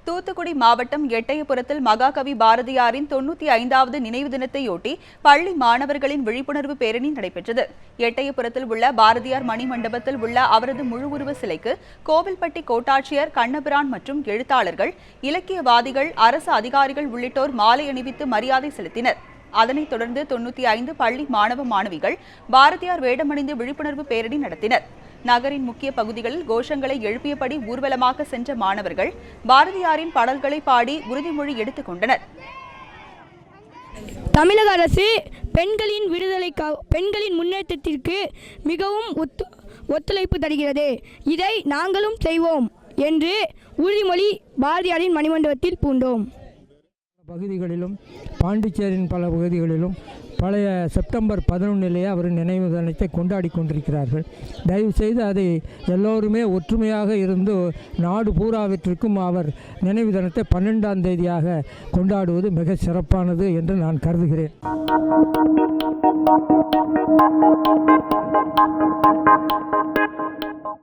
தூத்துக்குடி மாவட்டம் எட்டயபுரத்தில் மகாகவி பாரதியாரின் 95வது நினைவு தினத்தையொட்டி பள்ளி மாணவர்களின் விழிப்புணர்வு பேரணி நடைபெற்றது. எட்டயபுரத்தில் உள்ள பாரதியார் மணி மண்டபத்தில் உள்ள அவரது முழு உருவ சிலைக்கு கோவில்பட்டி கோட்டாட்சியர் கண்ணபிரான் மற்றும் எழுத்தாளர்கள், இலக்கியவாதிகள், அரசு அதிகாரிகள் உள்ளிட்டோர் மாலை அணிவித்து மரியாதை செலுத்தினர். அதனைத் தொடர்ந்து 95 பள்ளி மாணவ மாணவிகள் பாரதியார் வேடமணிந்து விழிப்புணர்வு பேரணி நடத்தினர். நகரின் முக்கிய பகுதிகளில் கோஷங்களை எழுப்பியபடி ஊர்வலமாக சென்ற மாணவர்கள் பாரதியாரின் பாடல்களை பாடி உறுதிமொழி எடுத்துக் கொண்டனர். தமிழக அரசு பெண்களின் முன்னேற்றத்திற்கு மிகவும் ஒத்துழைப்பு தருகிறது. இதை நாங்களும் செய்வோம் என்று உறுதிமொழி பாரதியாரின் மணிமண்டபத்தில் பூண்டோம். பகுதிகளிலும் பாண்டிச்சேரியின் பல பகுதிகளிலும் பழைய செப்டம்பர் 11 அவர் நினைவு தினத்தை கொண்டாடி கொண்டிருக்கிறார்கள். தயவுசெய்து அதை எல்லோருமே ஒற்றுமையாக இருந்து நாடு பூராவிற்கும் அவர் நினைவு தினத்தை 12ஆம் தேதியாக கொண்டாடுவது மிக சிறப்பானது என்று நான் கருதுகிறேன்.